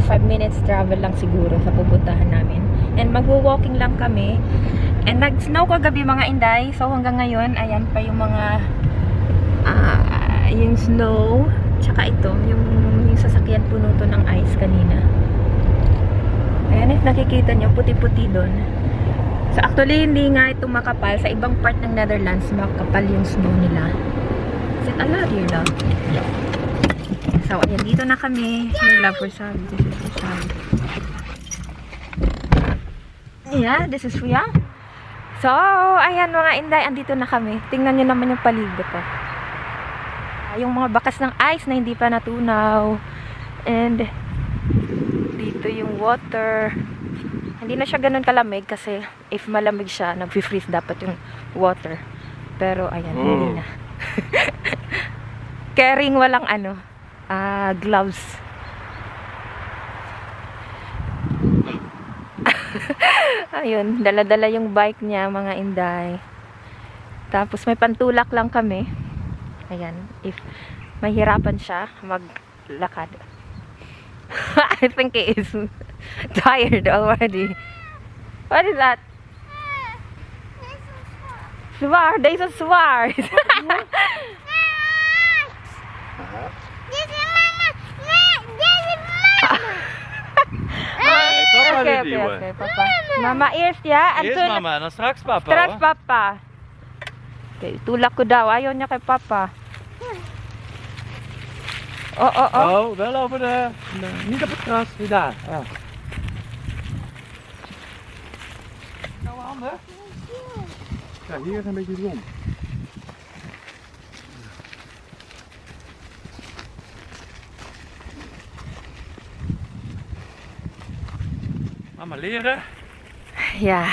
5 minutes travel lang siguro sa pupuntahan namin. And magwo-walking lang kami. And nag-snow kagabi mga Inday. So hanggang ngayon, ayan pa yung mga yung snow. Tsaka ito, yung sasakyan puno to ng ice kanina. Ayan, if nakikita nyo, puti-puti doon. So actually, hindi nga ito makapal. Sa ibang part ng Netherlands, makapal yung snow nila. Is it allowed here now? Yeah. So, ayan, dito na kami. Love for Sabi. This is for Sabi. Yeah, this is Fuya. So, ayan mga Inday, andito na kami. Tingnan nyo naman yung palibot. Yung mga bakas ng ice na hindi pa natunaw. And, dito yung water. Hindi na siya ganun kalamig kasi if malamig siya, nag-freeze dapat yung water. Pero, ayan, hindi na. Carrying walang gloves. Ayun, dala-dala yung bike niya mga Inday. Tapos may pantulak lang kami. Ayan, if mahirapan siya maglakad. I think he is tired already. What is that? Swar, there's a swar. Okay, papa. Mama, eerst ja. En Eerst toen... mama, dan straks papa. Straks hoor. papa. Okay, tulak ko daw. Ayaw niya kay papa. Oh. Oh, wel over de... Niet op het gras, die daar. Ja. Nou, handen. Ja, hier is een beetje rond. Mama leren. Yeah.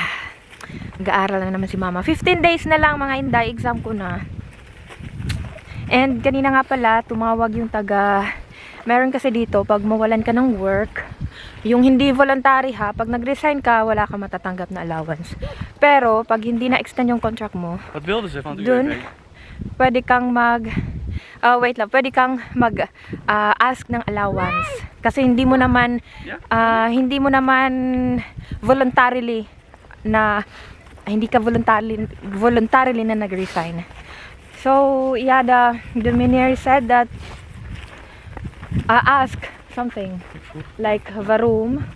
Nag-aaral na naman si mama. 15 days na lang mga Inday. Exam ko na. And kanina nga pala, tumawag yung meron kasi dito, pag mawalan ka ng work, yung hindi voluntary ha, pag nag-resign ka, wala ka matatanggap na allowance. Pero, pag hindi na-extend yung contract mo, Wat wilden ze van de dun, UWV? pwede kang pwede kang ask ng allowance. Kasi hindi mo naman, voluntarily hindi ka voluntarily na nag-resign. So, yeah, the minister said that ask something like the room,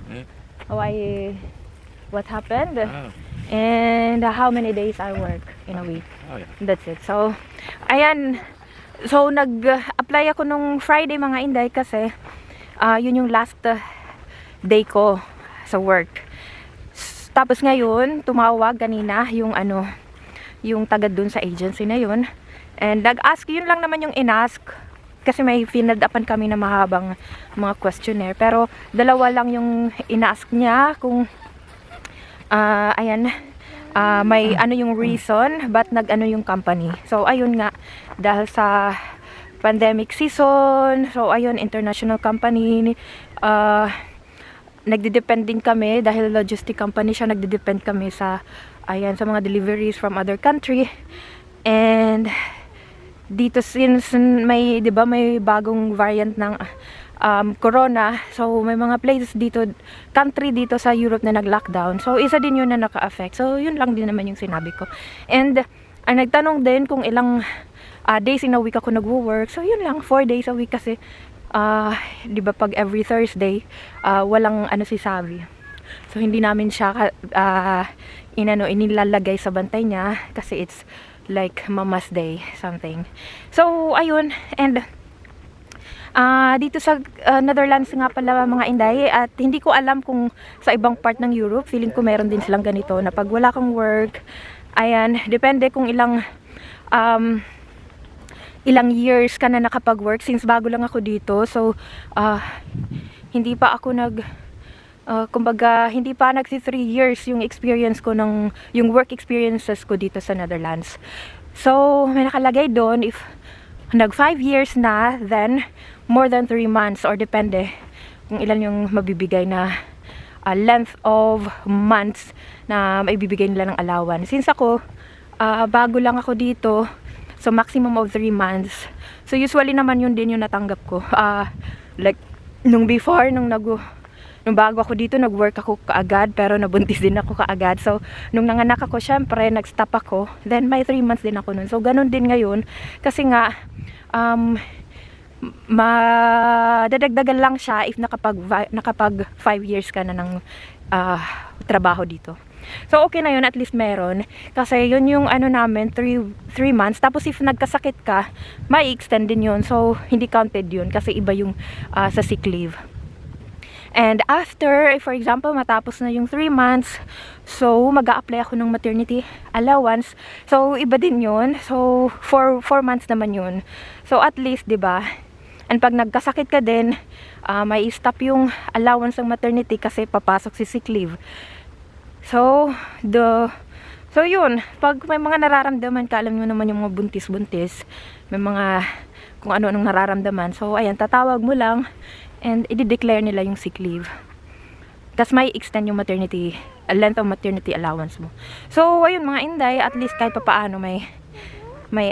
what happened, and how many days I work in a week. Oh, yeah. That's it. So, ayan. So, nag-apply ako nung Friday mga Inday kasi yun yung last day ko sa work. Tapos ngayon, tumawag kanina yung taga dun sa agency na yun. And nag-ask, yun lang naman yung in-ask. Kasi may finald-upan kami na mahabang mga questionnaire. Pero dalawa lang yung in-ask niya kung may yung reason ba't yung company. So ayun nga, dahil sa pandemic season, so ayun, international company, nagde-depend din kami dahil logistic company siya, nagde-depend kami sa mga deliveries from other country. And dito since may bagong variant ng corona, so may mga places dito, country dito sa Europe na nag-lockdown. So isa din yun na naka-affect. So yun lang din naman yung sinabi ko. And nagtanong din kung ilang days in a week ako nagwo-work. So yun lang, 4 days a week kasi pag every Thursday walang si Savi. So hindi namin siya inilalagay sa bantay niya kasi it's like Mama's Day something. So ayun, and dito sa Netherlands nga pala mga Inday, at hindi ko alam kung sa ibang part ng Europe, feeling ko meron din silang ganito na pag wala kang work, ayan, depende kung ilang years ka na nakapag-work. Since bago lang ako dito, so hindi pa ako kumbaga, hindi pa nagsi 3 years yung experience ko yung work experiences ko dito sa Netherlands. So, may nakalagay doon, if nag 5 years na, then more than 3 months, or depende kung ilan yung mabibigay na length of months na maibibigay nila ng allowance. Since ako, bago lang ako dito, so maximum of 3 months. So usually naman yun din yung natanggap ko. Like, nung before, nung nung bago ako dito, nag-work ako kaagad, pero nabuntis din ako kaagad. So, nung nanganak ako, syempre, nag-stop ako. Then, may 3 months din ako nun. So, ganun din ngayon. Kasi nga, madadagdagan lang siya if nakapag 5 years ka na ng trabaho dito. So, okay na yun, at least meron. Kasi yun yung ano namin, 3 months. Tapos if nagkasakit ka, may extend din yun. So, hindi counted yun kasi iba yung sa sick leave. And after, for example, matapos na yung 3 months, so mag-a-apply ako ng maternity allowance. So, iba din yun. So, 4 months naman yun. So, at least, di ba? And pag nagkasakit ka din, may stop yung allowance ng maternity kasi papasok si sick leave. So yun, pag may mga nararamdaman ka, alam nyo naman yung mga buntis-buntis, may mga kung ano-anong nararamdaman. So, ayan, tatawag mo lang and i-declare nila yung sick leave. Tapos may extend yung maternity, length of maternity allowance mo. So, ayun mga Inday, at least kahit papaano may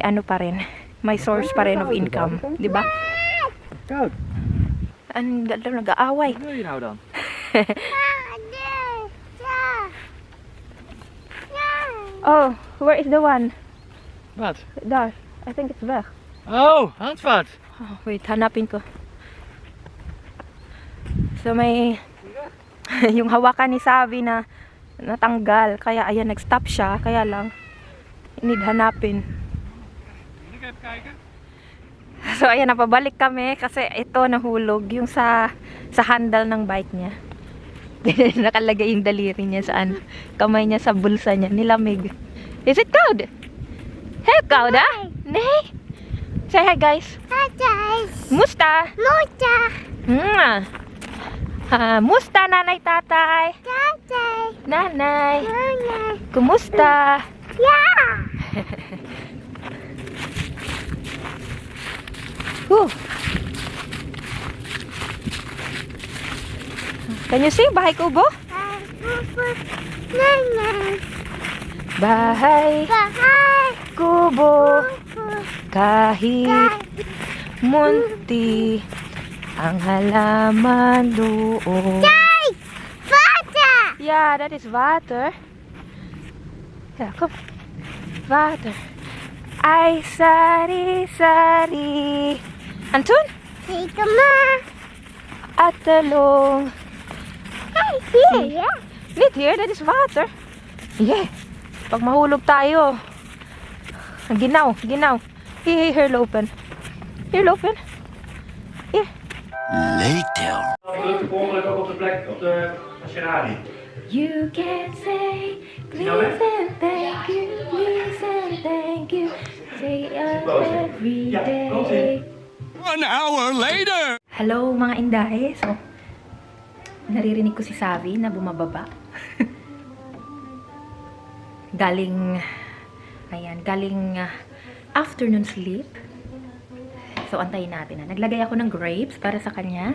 ano pa rin, may source pa rin of income, di ba? Koud. Ang ganda, nag-aaway. Wat wil je nou dan? Oh, where is the one? Wat? Daar. I think it's weg. Oh, handvat. Oh, wait, hanapin ko. So may yung hawakan ni Savi na natanggal. Kaya ayan, nag-stop siya. Kaya lang, need hanapin. Ik even kijken. So ayan, napabalik kami kasi ito nahulog yung sa handle ng bike niya. Nakalagay yung daliri niya saan. Kamay niya sa bulsa niya. Nilamig. Is it cold? Hey, cold ah? Nee? Say hi guys. Hi guys. Musta? Musta. Musta nanay tatay? Tatay. Nanay. Nanay. Kumusta? Yeah. Whew. Can you see? Bahay kubo? Nanay. Bahay Bahay. kubo. Kahit munti ang halaman doon. Hey. Vater. Yeah, that is water. Yeah, come. Water. Ay, sari-sari. Anton? Take ma. At talong. Hey, here. Yeah. Niet here, that is water. Yeah. Pag mahulog tayo. Ginaw, ginaw. Here, lopen. Here, lopen. Here. Later. Druk per ongeluk ook op de plek, op de Ferrari. You can say please and thank you, please and thank you. Say every day. 1 hour later. Hello mga Inday. So, naririnig ko si Savi na bumababa. galing afternoon sleep. So, antayin natin na. Naglagay ako ng grapes para sa kanya.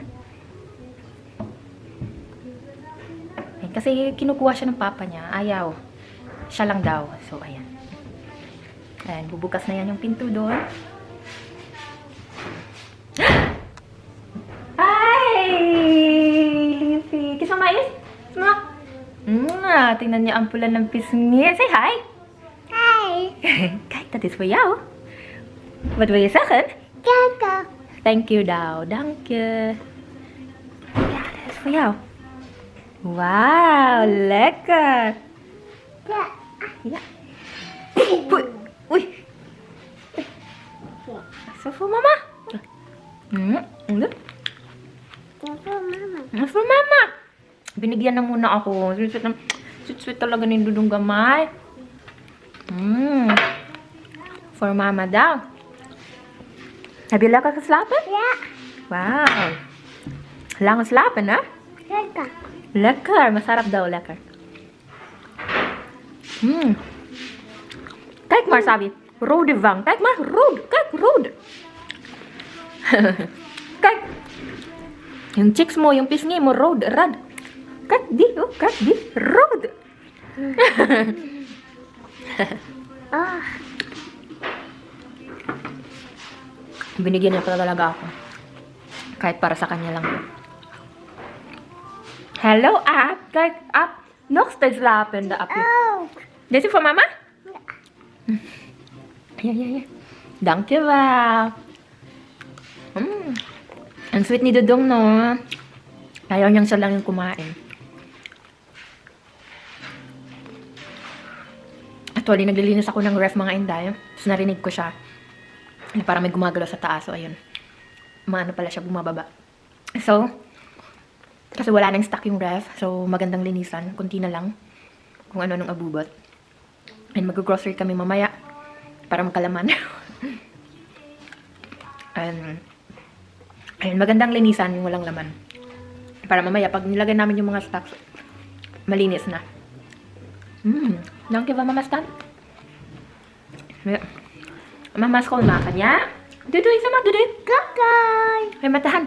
Ayan, kasi kinukuha siya ng papa niya. Ayaw. Siya lang daw. So, ayan. Ayan, bubukas na yan yung pinto doon. Ay! Liffy! Kiss mo mais? Kiss mo? Tingnan niya ang pula ng pisngi. Say hi! Hi. Kijk, dat is voor jou. Wat wil je zeggen? Kaka. Thank you daw. Dank je. Ja, dat is voor jou. Wauw, lekker. Ja. Ja. Oei. Oei. Zo voor mama. Dat voor mama. Mas for mama. Binigyan na muna ako. Sweet talaga ni Dudong Gamay. For mama daw. Heb je lekker geslapen? Ja. Wauw. Lang geslapen, hè? Kaka. Lekker. Masarap daw, lekker. Kijk maar, Sabi. Rode wang. Kijk maar, rood. Kijk, rood. Kijk. Yung cheeks mo, yung pisngi mo, rood, red. Kijk die, oh, kijk die, rood. Oh. Binigyan niya pa talaga ako. Kahit para sa kanya lang. Hello, Up. Kijk, Up. Nog steeds slapende, Appie. Oh. Deze voor mama? Ja, ja, ja. Dankjewel. Ang sweet ni Dudong, no? Ayaw niyang siya lang yung kumain. Actually, naglilinis ako ng ref, mga inday. Tapos narinig ko siya. Parang may gumagalaw sa taas. So, ayun. Maano pala siya, bumababa. So, kasi wala nang stock yung ref. So, magandang linisan. Kunti na lang. Kung ano nung abubot. And mag-grocery kami mamaya. Para magkalaman. And, ayun, magandang linisan yung walang laman. Para mamaya, pag nilagay namin yung mga stocks, malinis na. Thank you ba, Mama Stan? Mama Stan na kanya. Dudoy, sama, dudoy. Kakay. Ay, matahan.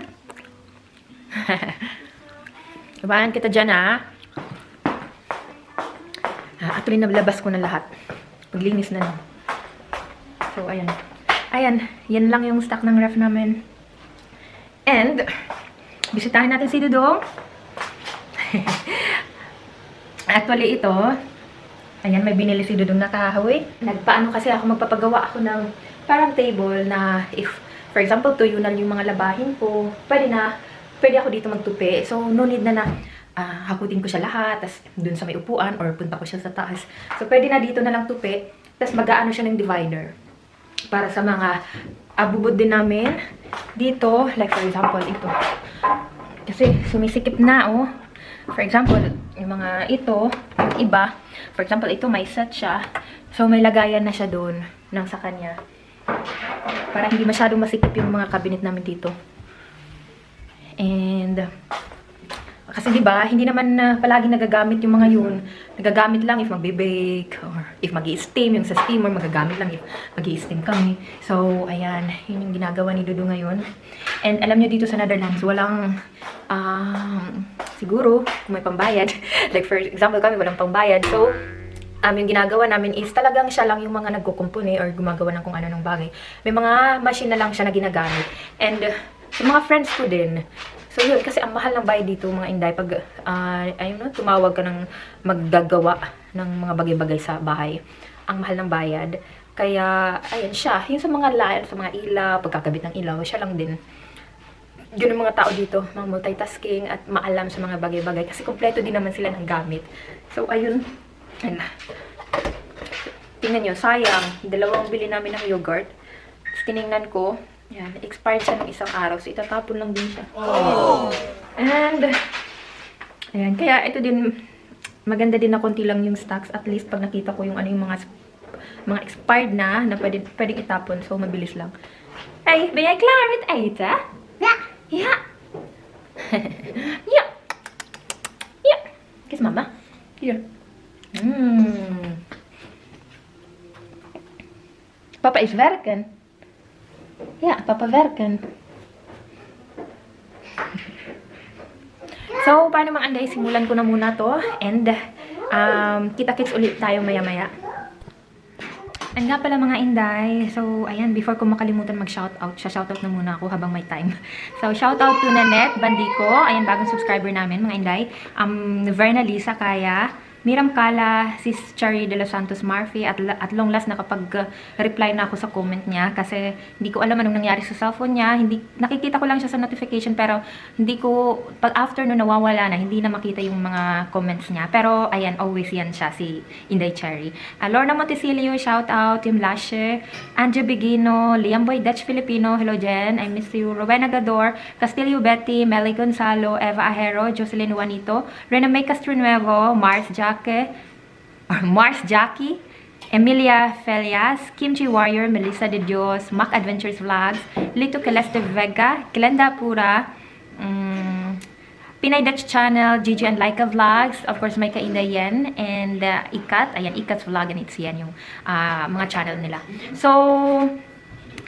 Ibahan kita dyan, ha? Actually, nablabas ko na lahat. Paglinis na nun. So, ayan. Ayan, yan lang yung stock ng ref namin. And, bisitahin natin si Dudong. Actually, ito, ayan, may binili si Dudong na kahoy. Nagpaano kasi ako, magpapagawa ako ng parang table na if, for example, tuyo na yung mga labahin ko, pwede ako dito magtupi. So, no need na hakutin ko siya lahat, tas dun sa may upuan, or punta ko siya sa taas. So, pwede na dito na lang tupi, tas mag-aano siya ng divider. Para sa mga abubod din namin dito, like for example, ito. Kasi sumisikip na, oh. For example, yung mga ito, yung iba, for example, ito may set siya. So, may lagayan na siya doon nang sa kanya. Para hindi masyadong masikip yung mga cabinet namin dito. And, kasi diba, hindi naman palagi nagagamit yung mga yun. Nagagamit lang if magbe-bake, or if mag-i-steam, yung sa steamer, magagamit lang if mag-i-steam kami. So, ayan, yun yung ginagawa ni Dudu ngayon. And alam nyo dito sa Netherlands, walang, siguro, kung may pambayad. Like for example, kami walang pambayad. So, yung ginagawa namin is talagang siya lang yung mga nagkukumpuni or gumagawa ng kung ano ng bagay. May mga machine na lang siya na ginagamit. And, sa mga friends ko din, so yun, kasi ang mahal ng bayad dito mga inday pag ayun, no, tumawag ka ng maggagawa ng mga bagay-bagay sa bahay. Ang mahal ng bayad. Kaya, ayun siya. Yung sa mga sa mga ilaw, pagkakabit ng ilaw, siya lang din. Yun ang mga tao dito, mga multitasking at maalam sa mga bagay-bagay. Kasi kompleto din naman sila ng gamit. So, ayun. Ayun. Tingnan nyo, sayang. Dalawang bili namin ng yogurt. Tapos tinignan ko, yan, expired siya ng isang araw. So, itatapon lang din siya. Oh. And, ayan. Kaya, ito din, maganda din na konti lang yung stocks. At least, pag nakita ko yung ano yung mga expired na pwedeng itapon. So, mabilis lang. Hey, ben jij klaar met eten? Ja. Ja. Ja. Ja. Kiss mama. Hier. Papa is werken. Ja, papa werken. So, paano mga anday? Simulan ko na muna to. And, kita-kits ulit tayo maya-maya. And nga pala mga inday. So, ayan, before ko makalimutan mag-shoutout, shoutout na muna ako habang may time. So, shoutout to Nanette Bandico. Ayan, bagong subscriber namin, mga inday. Verna Lisa Kaya, Miram Kala, Sis Cherry de los Santos Murphy, at long last nakapag-reply na ako sa comment niya kasi hindi ko alam anong nangyari sa cellphone niya. Nakikita ko lang siya sa notification pero hindi ko, pag after no nawawala na, hindi na makita yung mga comments niya. Pero ayan, always yan siya, si Inday Cherry. Lorna Montesilio, shout out, Tim Lashe, Anja Bigino, Liam Boy Dutch Filipino, hello Jen, I miss you, Rowena Gador, Castillo Betty, Melly Gonzalo, Eva Ajero, Jocelyn Juanito, Rena May Castronuevo, Mars Jackie, Emilia Felias, Kimchi Warrior, Melissa de Dios, Mac Adventures Vlogs, Lito Celeste Vega, Glenda Pura, Pinay Dutch Channel, Gigi and Laika Vlogs, of course may Kainday Yen, and Ikat, ayan, Ikat's Vlog, and it's yan yung mga channel nila. So,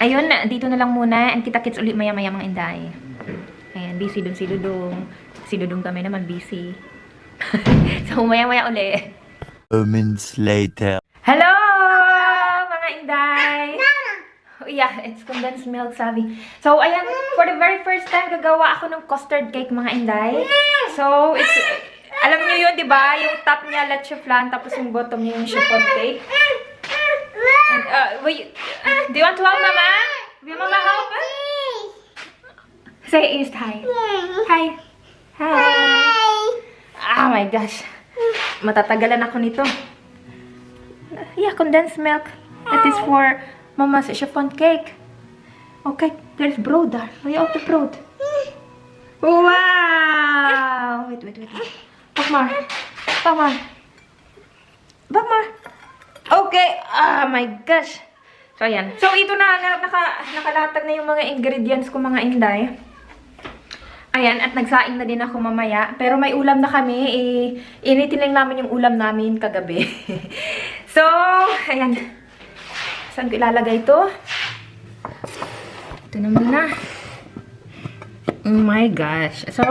ayun, dito na lang muna, and kita-kits ulit maya-maya mga inday. Ayan, busy dun si Dudong. Si Dudong kami naman busy. So, maya-maya ulit. Moments later. Hello! Mga inday! Yeah, it's condensed milk, sabi. So, ayan, for the very first time, gagawa ako ng custard cake, mga inday. So, it's, alam niyo yun, di ba? Yung top niya, leche flan, tapos yung bottom niya, yung chiffon cake. And, wait, do you want to help, Mama? Will Mama help? Say is hi. Hi. Hi. Oh my gosh. Matatagalan ako nito. Yeah, condensed milk. That is for Mama's chiffon cake. Okay, there's brood there. Way out the brood. Wow! Wait. Back more. Okay. Oh my gosh. So, ayan. So, ito na. Nakalatag na yung mga ingredients ko, mga inday. Ayan, at nagsaing na din ako mamaya. Pero may ulam na kami. Initin lang namin yung ulam namin kagabi. So, ayan. Saan ko ilalagay ito? Ito na muna. Oh my gosh. So,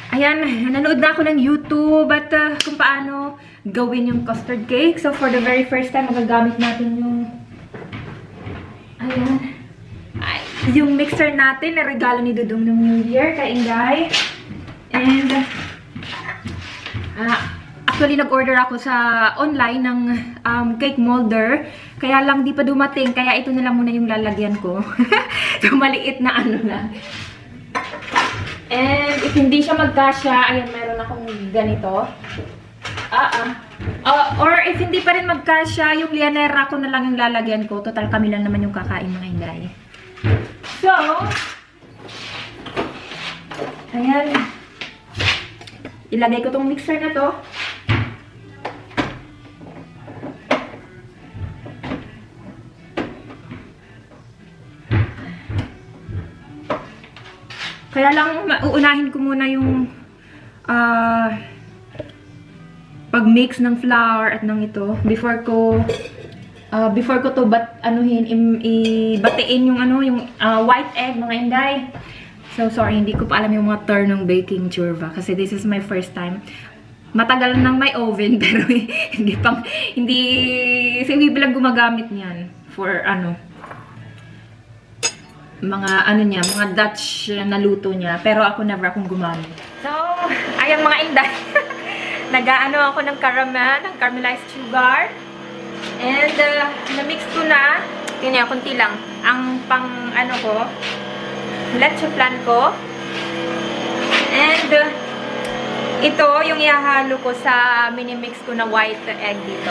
ayan. Nanood na ako ng YouTube at kung paano gawin yung custard cake. So, for the very first time, magagamit natin yung ayan. Yung mixer natin na regalo ni Dudong ng New Year kay Inday. And actually nag-order ako sa online ng cake molder. Kaya lang di pa dumating. Kaya ito na lang muna yung lalagyan ko. So maliit na ano lang. And if hindi siya magkasya, ayan meron akong ganito. Or if hindi pa rin magkasya, yung lianera ko na lang yung lalagyan ko. Total kami lang naman yung kakain, mga Inday. So, ayan. Ilagay ko tong mixer na to. Kaya lang, uunahin ko muna yung pag-mix ng flour at ng ito before ko to batiin yung yung white egg, mga Inday. So sorry, hindi ko pa alam yung mga term ng baking churva kasi this is my first time. Matagal nang may oven pero hindi si Wibi lang gumagamit niyan for mga Dutch na luto niya, pero ako never akong gumamit. So, ayan mga Inday. Nag-aano ako ng caramel, ng caramelized sugar. And, na-mix ko na. Tingnan, kunti lang. Ang ko, leche flan ko. And, ito, yung ihahalo ko sa mini-mix ko na white egg dito.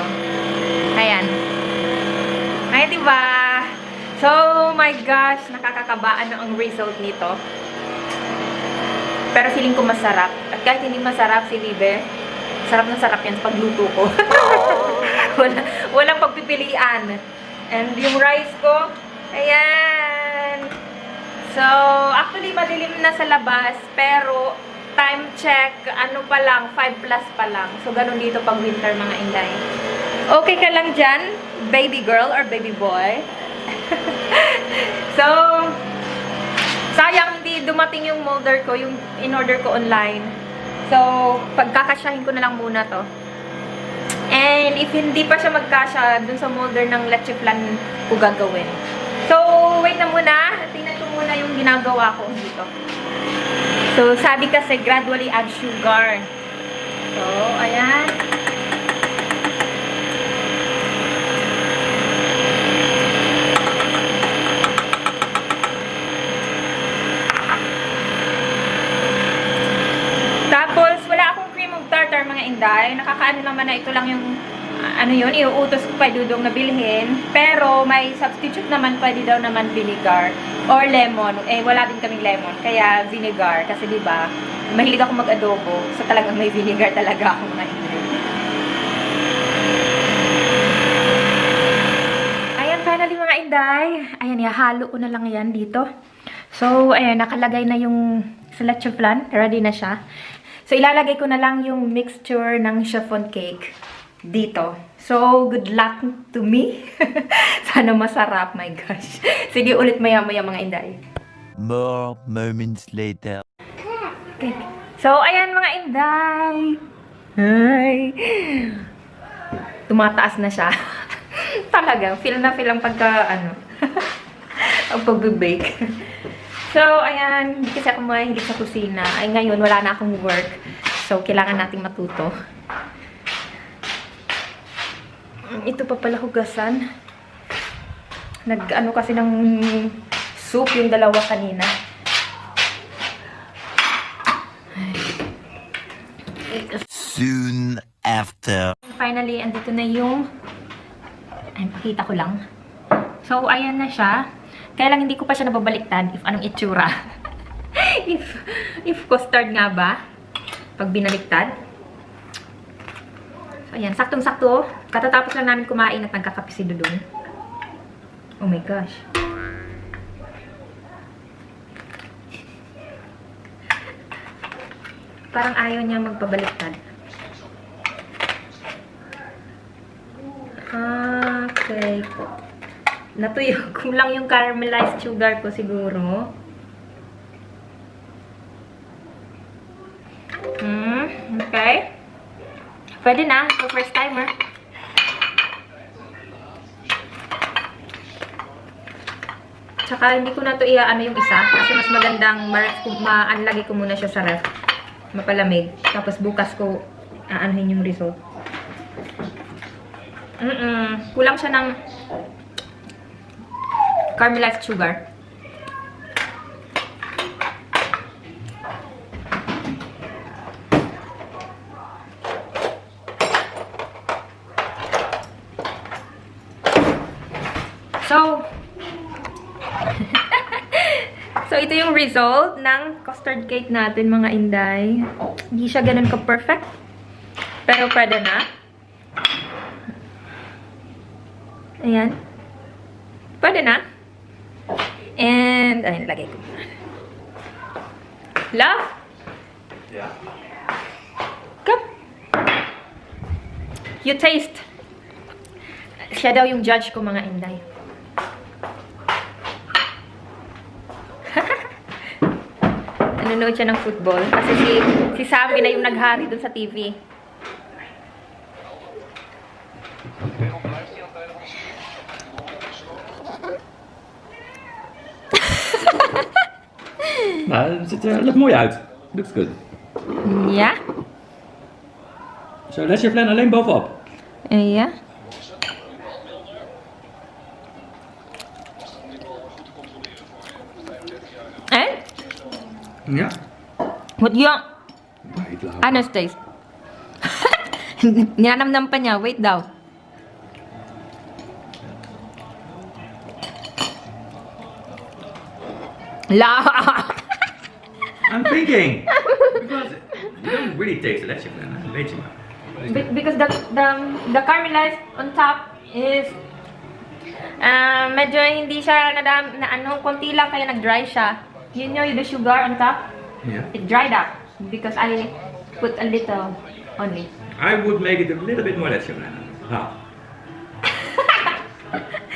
Ayan. Ay, diba? So, my gosh, nakakakabaan na ang result nito. Pero feeling ko masarap. At kahit hindi masarap, si Libe, sarap na sarap yan sa pagluto ko. Walang pagpipilian. And yung rice ko, ayan. So, actually, madilim na sa labas. Pero, time check, pa lang, 5 plus pa lang. So, ganun dito pag winter, mga Inday. Okay ka lang dyan, baby girl or baby boy? So, sayang hindi dumating yung molder ko, yung in-order ko online. So, pagkakasyahin ko na lang muna to. And if hindi pa siya magkasya dun sa molder ng leche flan ko gagawin. So, wait na muna. Tingnan ko muna yung ginagawa ko dito. So, sabi kasi gradually add sugar. So, ayan. Tapos, wala akong cream of tartar, mga Inday. Nakakaano naman na ito lang yung, iuutos ko pa Dudong na bilhin. Pero, may substitute naman, pwede daw naman vinegar or lemon. Eh, wala din kaming lemon. Kaya, vinegar. Kasi, diba, mahilig ako mag-adobo. So, talagang may vinegar talaga ako, mga Inday. Ayan, finally, mga Inday. Ayan, ihahalo ko na lang yan dito. So, ayan, nakalagay na yung sa leche flan. Ready na siya. So, ilalagay ko na lang yung mixture ng chiffon cake dito. So, good luck to me. Sana masarap, my gosh. Sige, ulit maya-maya, mga Inday. More moments later. Okay. So, ayan, mga Inday. Hi. Tumataas na siya. Talagang, feel na feel ang pagka, ang pagbe-bake. So, ayan, hindi kasi ako mahilig sa kusina. Ay, ngayon, wala na akong work. So, kailangan nating matuto. Ito pa pala hugasan. Nag-ano kasi ng soup yung dalawa kanina. Soon after. Finally, andito na yung... Ay, pakita ko lang. So, ayan na siya. Kaya lang hindi ko pa siya nababaliktad if anong itsura. if custard nga ba? Pag binaliktad. So, ayan. Saktong-sakto. Katatapos lang namin kumain at nagkakape si Dudong. Oh my gosh. Parang ayaw niya magpabaliktad. Okay. Natuyo ko lang yung caramelized sugar ko siguro. Okay. Pwede na. For first timer. Tsaka hindi ko na to ano yung isa. Kasi mas magandang maanlagay ko muna siya sa ref. Mapalamig. Tapos bukas ko aanhin yung result. Kulang siya ng caramelized sugar. So, ito yung result ng custard cake natin, mga inday. Hindi siya ganun ka-perfect. Pero pwede na. Ayan. Pwede na. And, ayun, lagay ko. Love? Yeah. Come. You taste. Siya daw yung judge ko, mga inday. Nanonood siya ng football. Kasi si Sammy na yung naghari dun sa TV. Nou, het ziet er mooi uit. Looks good. Ja? Zo, lesje plan alleen bovenop. Ja. Ja. What yung Wait, lauw. honest taste? Nilanamnam pa niya. Wait daw. La. I'm thinking. Because you don't really taste the lesje plan. Weet je maar. Because the caramelized on top is medyo hindi siya na ano, konti lang kaya nag-dry siya. You know, the sugar on top, Yeah. it dried up because I put a little only. I would make it a little bit more lesje plan. Ha.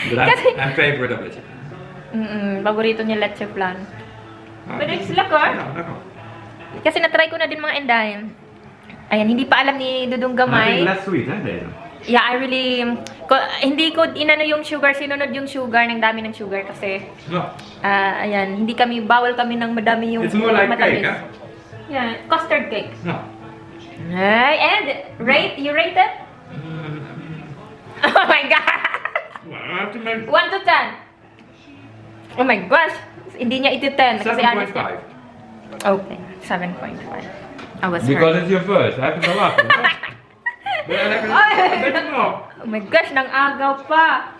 But I'm favorite of lesje plan. Paborito niya leche flan. Ah, But it's lekker. Ja, lekker. Kasi na-try ko na din, mga inday. Ayan, hindi pa alam ni Dudong Maar Gamay. less sweet, hè, deze? Yeah, I really... hindi ko inano yung sugar, sinunod yung sugar, ng dami ng sugar kasi... No. Ayan, hindi kami, bawal kami ng madami yung It's more like matamis. cake, huh? Yeah, custard cake. No. Ay, and rate, you rate it? Oh my God! Well, I have to make 1 to 10. Oh my gosh! Hindi niya ito 10. Kasi honest. 7.5. Okay, 7.5. I was Because hurt. it's your first. I have to go up. Oh my gosh, nang agaw pa.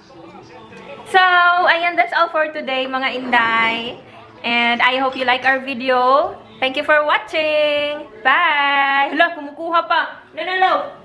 So, ayan, that's all for today, mga inday. And I hope you like our video. Thank you for watching. Bye! Hala, kumukuha pa. Nanalo!